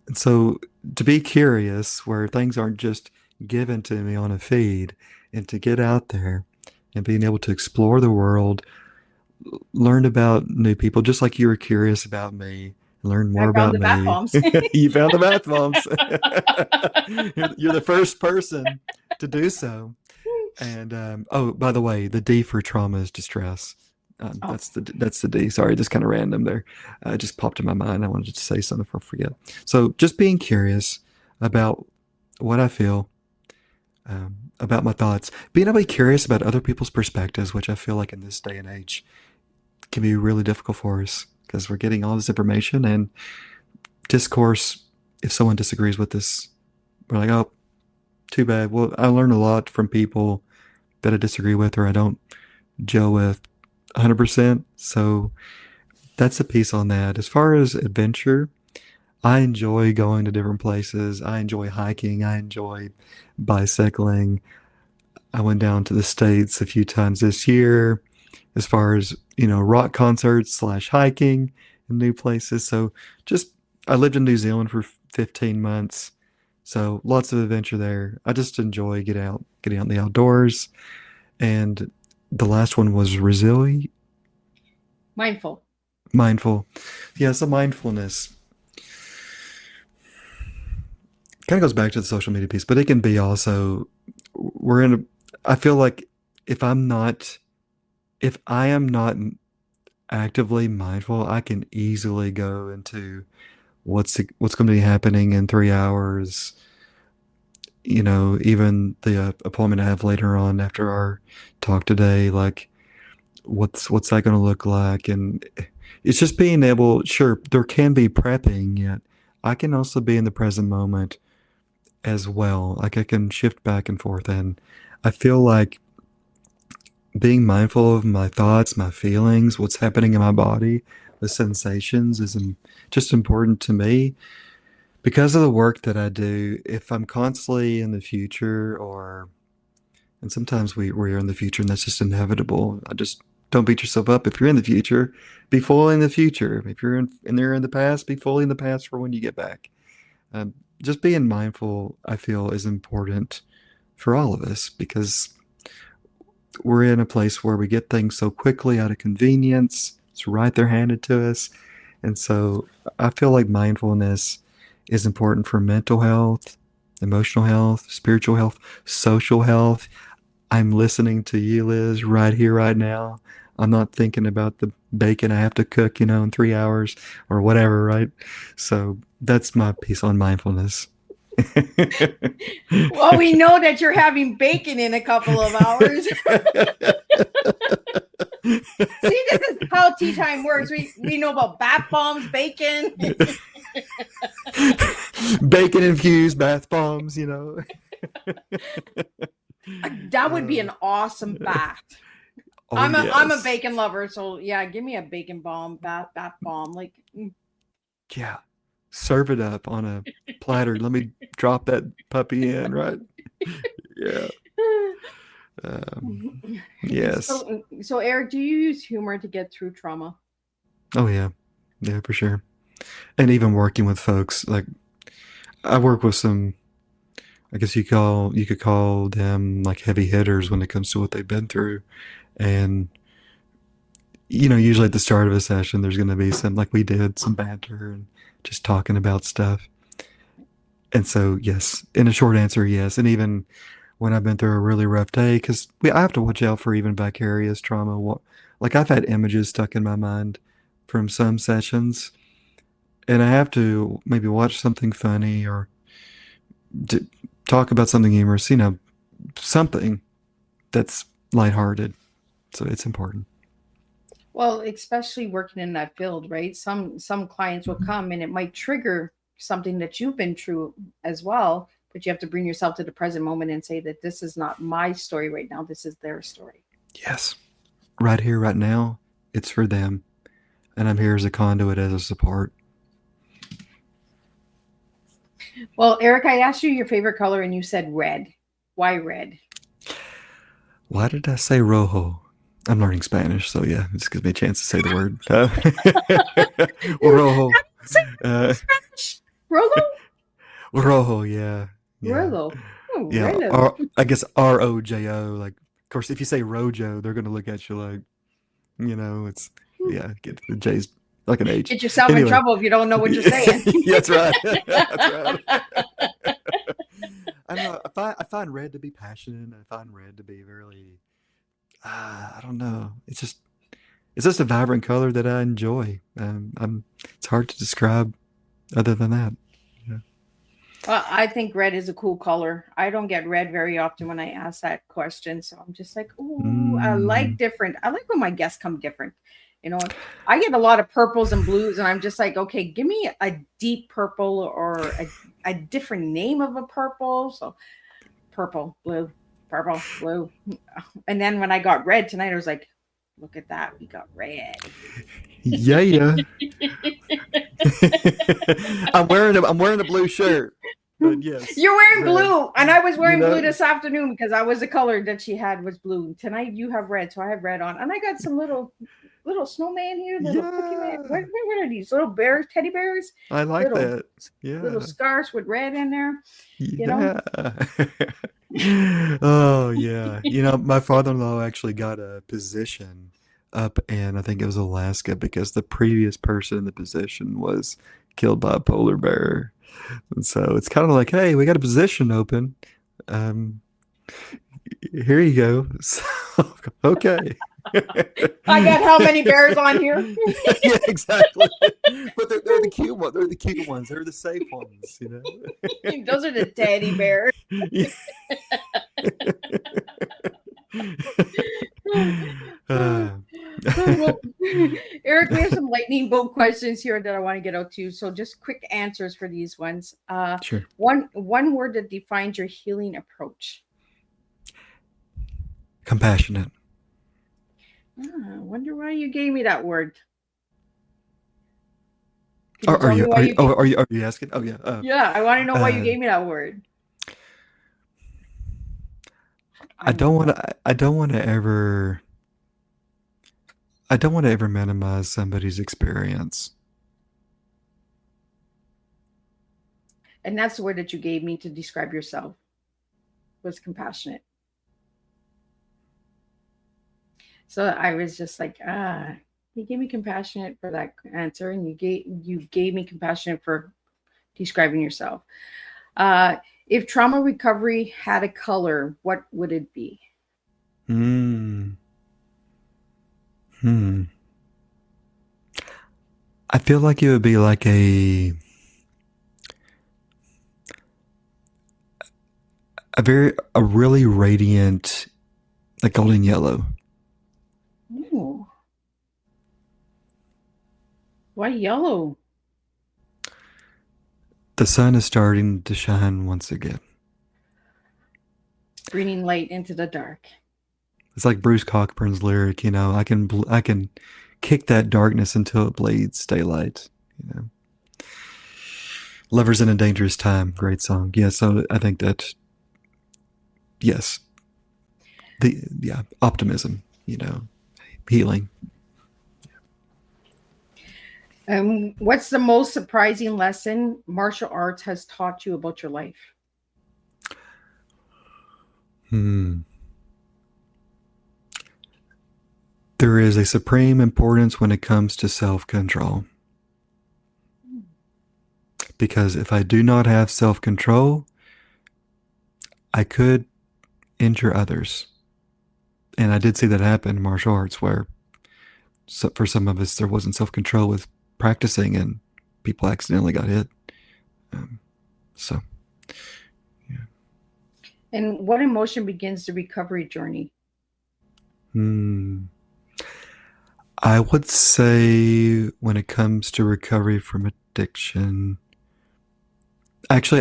And so to be curious where things aren't just given to me on a feed, and to get out there and being able to explore the world, learn about new people, just like you were curious about me, learn I more found about the bath me. bombs. You found the bath bombs. You're the first person to do so. And oh, by the way, the D for trauma is distress. Oh, That's the D. Sorry, just kind of random there. It just popped in my mind. I wanted to say something before I forget. So just being curious about what I feel, about my thoughts, being able to be curious about other people's perspectives, which I feel like in this day and age can be really difficult for us because we're getting all this information and discourse. If someone disagrees with us, we're like, oh, too bad. Well, I learn a lot from people that I disagree with or I don't gel with 100%. So that's a piece on that. As far as adventure, I enjoy going to different places. I enjoy hiking. I enjoy bicycling. I went down to the States a few times this year as far as, rock concerts slash hiking in new places. So just, I lived in New Zealand for 15 months. So lots of adventure there. I just enjoy getting out in the outdoors. And the last one was resilient, mindful. mindful. Yeah, so mindfulness kind of goes back to the social media piece, but it can be also, I feel like if I am not actively mindful, I can easily go into what's going to be happening in 3 hours. Even the appointment I have later on after our talk today, like what's that going to look like? And it's just being able, sure, there can be prepping, yet I can also be in the present moment as well. Like I can shift back and forth, and I feel like being mindful of my thoughts, my feelings, what's happening in my body, the sensations is just important to me because of the work that I do. If I'm constantly in the future, and sometimes we're in the future and that's just inevitable. I just don't beat yourself up. If you're in the future, be fully in the future. If you're in the past, be fully in the past for when you get back. Just being mindful, I feel, is important for all of us because we're in a place where we get things so quickly out of convenience. It's right there handed to us. And so I feel like mindfulness is important for mental health, emotional health, spiritual health, social health. I'm listening to you, Liz, right here, right now. I'm not thinking about the bacon I have to cook, in 3 hours or whatever, right? So that's my piece on mindfulness. Well, we know that you're having bacon in a couple of hours. See, this is how tea time works. We know about bath bombs, bacon. Bacon infused bath bombs, That would be an awesome bath. Oh, I'm a yes. bacon lover, so yeah, give me a bacon bomb, bath bomb. Like, Yeah. Serve it up on a platter. Let me drop that puppy in, right? Yeah. Yes. So Eric, do you use humor to get through trauma? Oh yeah. Yeah, for sure. And even working with folks, like I work with some, I guess you could call them like heavy hitters when it comes to what they've been through. And usually at the start of a session there's gonna be some, like we did, some banter and just talking about stuff. And so yes, in a short answer, yes. And even when I've been through a really rough day, because I have to watch out for even vicarious trauma. Like I've had images stuck in my mind from some sessions, and I have to maybe watch something funny or talk about something humorous, something that's lighthearted. So it's important. Well, especially working in that field, right? Some clients will come and it might trigger something that you've been through as well, but you have to bring yourself to the present moment and say that this is not my story right now. This is their story. Yes. Right here, right now, it's for them. And I'm here as a conduit, as a support. Well, Eric, I asked you your favorite color and you said red. Why red? Why did I say rojo? I'm learning Spanish, so yeah, this gives me a chance to say the word. Rojo. Rolo? Rojo, yeah. Yeah. Rolo. Oh, Yeah. Rolo. Or I guess Rojo. Like, of course, if you say Rojo, they're gonna look at you like, it's yeah, get the J's like an H. Get yourself in Anyway. trouble if you don't know what you're saying. That's right. That's right. I don't know. I find red to be passionate. I find red to be really. I don't know. It's just a vibrant color that I enjoy. It's hard to describe other than that. Yeah. Well, I think red is a cool color. I don't get red very often when I ask that question. So I'm just like, oh, I like Mm. different. I like when my guests come different. You know, I get a lot of purples and blues, and I'm just like, okay, give me a deep purple or a different name of a purple. So purple, blue, purple, blue. And then when I got red tonight, I was like, look at that. We got red. Yeah, yeah. I'm wearing a blue shirt. But yes. You're wearing red. blue, and I was wearing You know? blue this afternoon because I was the color that she had was blue. Tonight you have red, so I have red on, and I got some little snowman here, little cookie man. Yeah. What are these little bears, teddy bears? I like Little- that. Yeah. Little scarves with red in there. know? Yeah. Oh, yeah. My father-in-law actually got a position up in, I think it was Alaska, because the previous person in the position was killed by a polar bear. And so it's kind of like, hey, we got a position open. Here you go. So, okay. I got how many bears on here? Yeah, exactly. But they're the cute ones. They're the cute ones. They're the safe ones, Those are the teddy bears. Well, Eric, we have some lightning bolt questions here that I want to get out to you. So just quick answers for these ones. Sure. One word that defines your healing approach. Compassionate. I wonder why you gave me that word. Can Are tell me you why are you asking? Oh yeah. Yeah, I want to know why you uh, gave me that word. I don't want to ever minimize somebody's experience. And that's the word that you gave me to describe yourself. Was compassionate. So I was just like, you gave me compassionate for that answer, and you gave me compassionate for describing yourself. If trauma recovery had a color, what would it be? Hmm. I feel like it would be like a really radiant, like golden yellow. Ooh. Why yellow? The sun is starting to shine once again. Bringing light into the dark. It's like Bruce Cockburn's lyric, I can kick that darkness until it bleeds daylight, Lovers in a Dangerous Time, great song. Yeah, so I think that, yes, optimism, healing. What's the most surprising lesson martial arts has taught you about your life? There is a supreme importance when it comes to self-control. Because if I do not have self-control, I could injure others. And I did see that happen in martial arts where for some of us there wasn't self-control with practicing and people accidentally got hit. So, yeah. And what emotion begins the recovery journey? I would say when it comes to recovery from addiction, actually,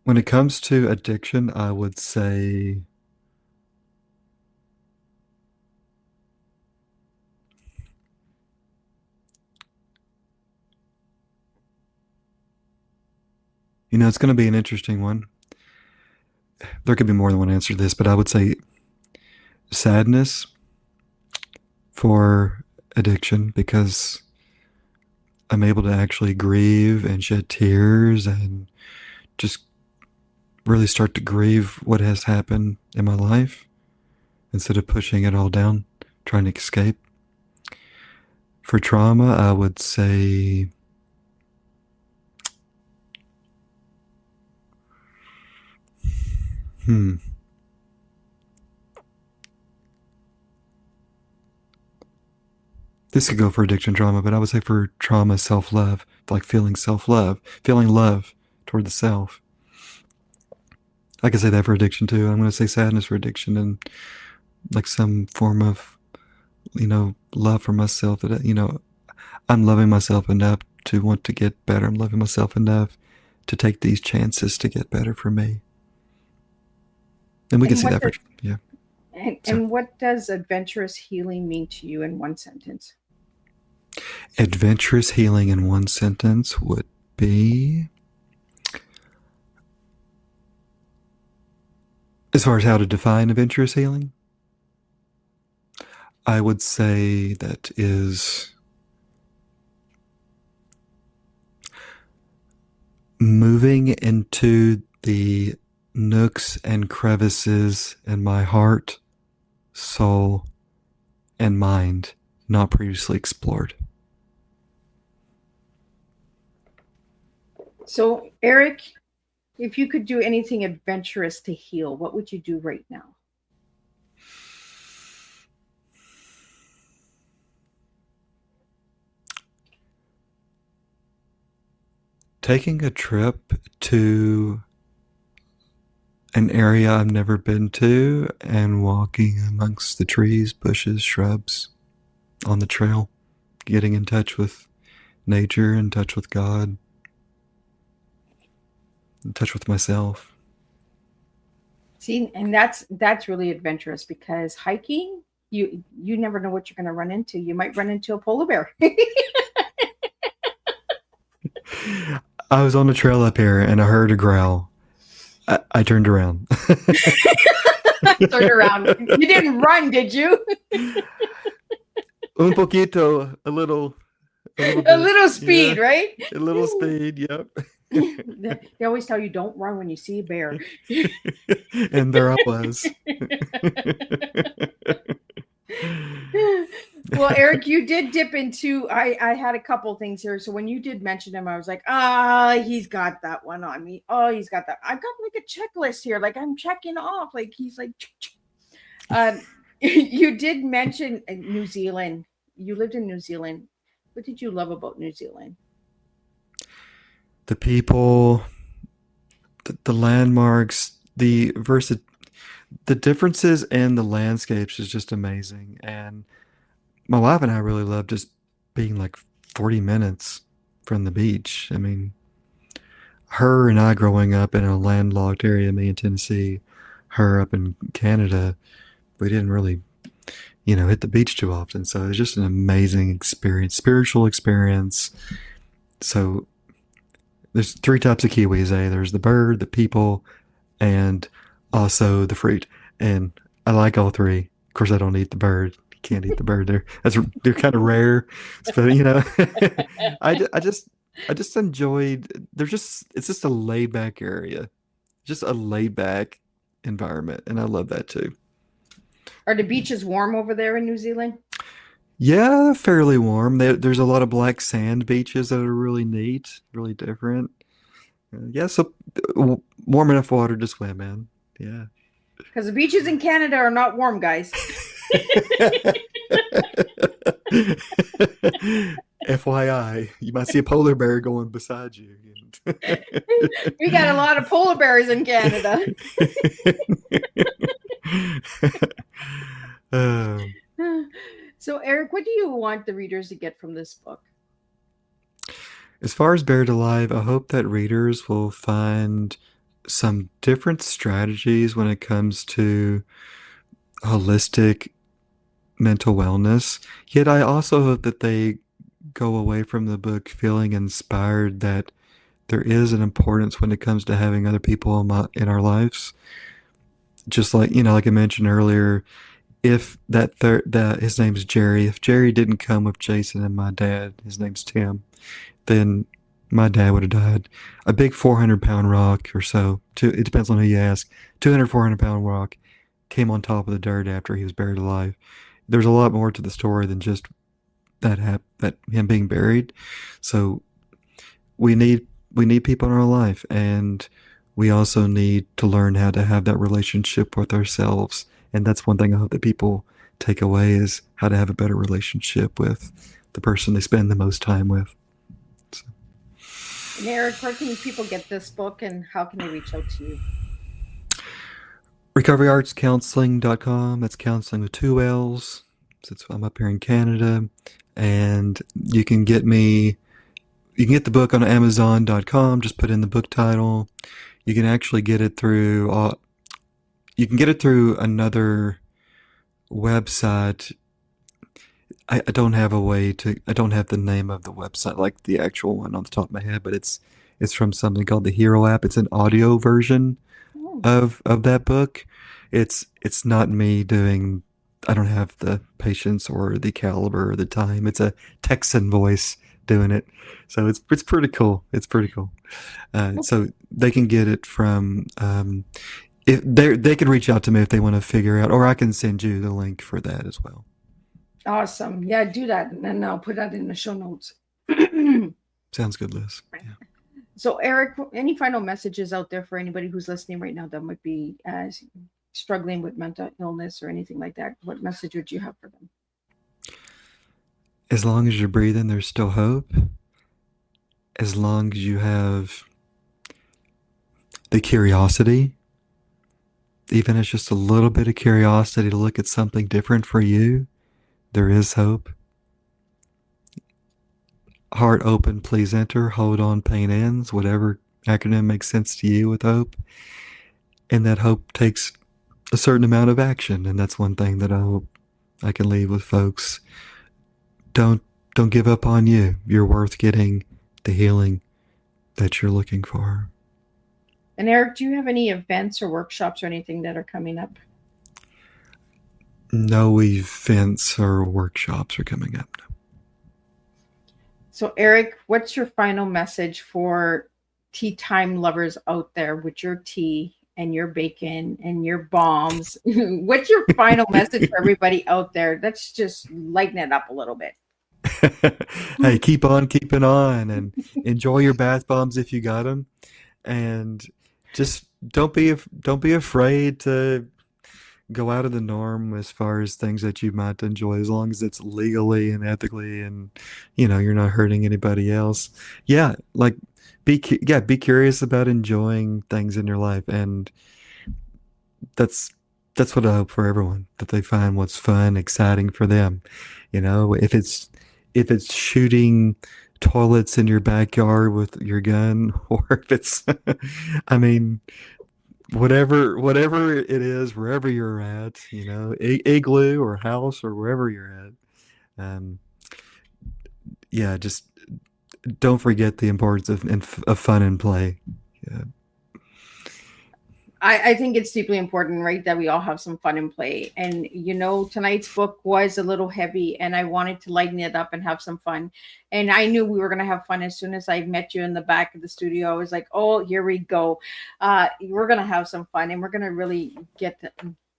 when it comes to addiction, I would say it's going to be an interesting one. There could be more than one answer to this, but I would say sadness for addiction because I'm able to actually grieve and shed tears and just really start to grieve what has happened in my life instead of pushing it all down, trying to escape. For trauma, I would say hmm. This could go for addiction trauma, but I would say for trauma, self-love, like feeling self-love, feeling love toward the self. I could say that for addiction too. I'm going to say sadness for addiction and like some form of, love for myself that, I'm loving myself enough to want to get better. I'm loving myself enough to take these chances to get better for me. And we can And see what that for, does yeah. So and what does adventurous healing mean to you in one sentence? adventurous healing in one sentence would be, as far as how to define adventurous healing, I would say that is moving into the nooks and crevices in my heart, soul, and mind not previously explored. So, Eric, if you could do anything adventurous to heal, what would you do right now? Taking a trip to an area I've never been to and walking amongst the trees, bushes, shrubs on the trail, getting in touch with nature, in touch with God, in touch with myself. See, and that's really adventurous because hiking, you never know what you're going to run into. You might run into a polar bear. I was on the trail up here and I heard a growl. I turned around. Turned around. You didn't run, did you? Un poquito, a little A bit. little speed, Yeah, right? a little speed, yep. They always tell you don't run when you see a bear. And there I was. Well, Eric, you did dip into I had a couple things here. So when you did mention him, I was like, he's got that one on me. Oh, he's got that. I've got like a checklist here. Like I'm checking off. Like he's like you did mention New Zealand. You lived in New Zealand. What did you love about New Zealand? The people, the landmarks, the differences in the landscapes is just amazing. And my wife and I really love just being like 40 minutes from the beach. I mean, her and I growing up in a landlocked area, me in Tennessee, her up in Canada, we didn't really, hit the beach too often. So it's just an amazing experience, spiritual experience. So there's three types of Kiwis, eh? There's the bird, the people, and also the fruit. And I like all three. Of course, I don't eat the bird. You can't eat the bird. They're kind of rare. So, I just enjoyed. It's just a laid back area, just a laid back environment, and I love that too. Are the beaches warm over there in New Zealand? Yeah, fairly warm. There's a lot of black sand beaches that are really neat, really different. Yeah, so warm enough water to swim in. Yeah. Because the beaches in Canada are not warm, guys. FYI, you might see a polar bear going beside you. We got a lot of polar bears in Canada. Um, So, Eric, what do you want the readers to get from this book? as far as Buried Alive, I hope that readers will find some different strategies when it comes to holistic mental wellness. Yet I also hope that they go away from the book feeling inspired that there is an importance when it comes to having other people in our lives. Just like, like I mentioned earlier, if his name's Jerry, if Jerry didn't come with Jason and my dad, his name's Tim, then my dad would have died. A big 400-pound rock or so, it depends on who you ask, 200, 400-pound rock came on top of the dirt after he was buried alive. There's a lot more to the story than just that him being buried. So we need people in our life, and we also need to learn how to have that relationship with ourselves. And that's one thing I hope that people take away, is how to have a better relationship with the person they spend the most time with. So. And Eric, where can people get this book, and how can they reach out to you? recoveryartscounseling.com. That's counseling with 2 L's, since I'm up here in Canada. And you can get the book on amazon.com. Just put in the book title. You can actually get it through another website. I don't have the name of the website, like the actual one on the top of my head, but it's from something called the Hero app. It's an audio version of that book. It's not me doing. I don't have the patience or the caliber or the time. It's a Texan voice doing it, so it's pretty cool. It's pretty cool. So they can get it from. If they can reach out to me if they want to figure out, or I can send you the link for that as well. Awesome. Yeah, do that, and then I'll put that in the show notes. Sounds good, Liz. Yeah. So, Eric, any final messages out there for anybody who's listening right now that might be struggling with mental illness or anything like that? What message would you have for them? As long as you're breathing, there's still hope. As long as you have the curiosity, even if it's just a little bit of curiosity to look at something different for you, there is hope. Heart open, please enter. Hold on, pain ends. Whatever acronym makes sense to you with hope. And that hope takes a certain amount of action. And that's one thing that I hope I can leave with folks. Don't give up on you. You're worth getting the healing that you're looking for. And Eric, do you have any events or workshops or anything that are coming up? No events or workshops are coming up. No. So, Eric, what's your final message for tea time lovers out there with your tea and your bacon and your bombs? What's your final message for everybody out there? Let's just lighten it up a little bit. Hey, keep on keeping on, and enjoy your bath bombs if you got them, and just don't be afraid to go out of the norm as far as things that you might enjoy, as long as it's legally and ethically, and you're not hurting anybody else. Yeah, like be curious about enjoying things in your life, and that's what I hope for everyone, that they find what's fun, exciting for them. If it's shooting toilets in your backyard with your gun, or if it's whatever it is, wherever you're at, igloo or house or wherever you're at. Yeah, just don't forget the importance of fun and play. Yeah. I think it's deeply important, right, that we all have some fun and play. And, tonight's book was a little heavy, and I wanted to lighten it up and have some fun. And I knew we were going to have fun as soon as I met you in the back of the studio. I was like, oh, here we go. We're going to have some fun, and we're going to really get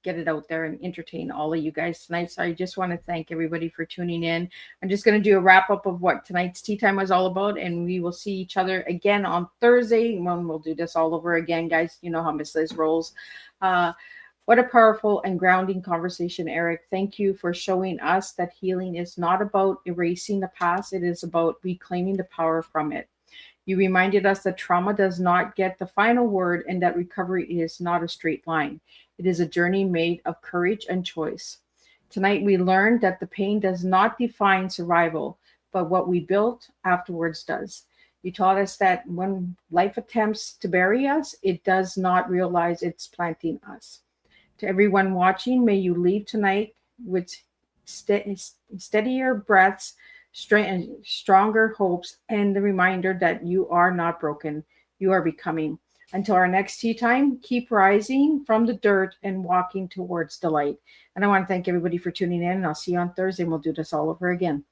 it out there and entertain all of you guys tonight. So I just want to thank everybody for tuning in. I'm just going to do a wrap up of what tonight's tea time was all about, and we will see each other again on Thursday when we'll do this all over again, guys. You know how Miss Liz rolls. What a powerful and grounding conversation, Eric. Thank you for showing us that healing is not about erasing the past. It is about reclaiming the power from it. You reminded us that trauma does not get the final word, and that recovery is not a straight line. It is a journey made of courage and choice. Tonight, we learned that the pain does not define survival, but what we built afterwards does. You taught us that when life attempts to bury us, it does not realize it's planting us. To everyone watching, may you leave tonight with steadier breaths, stronger hopes, and the reminder that you are not broken. You are becoming. Until our next tea time, keep rising from the dirt and walking towards the light. And I want to thank everybody for tuning in, and I'll see you on Thursday, and we'll do this all over again.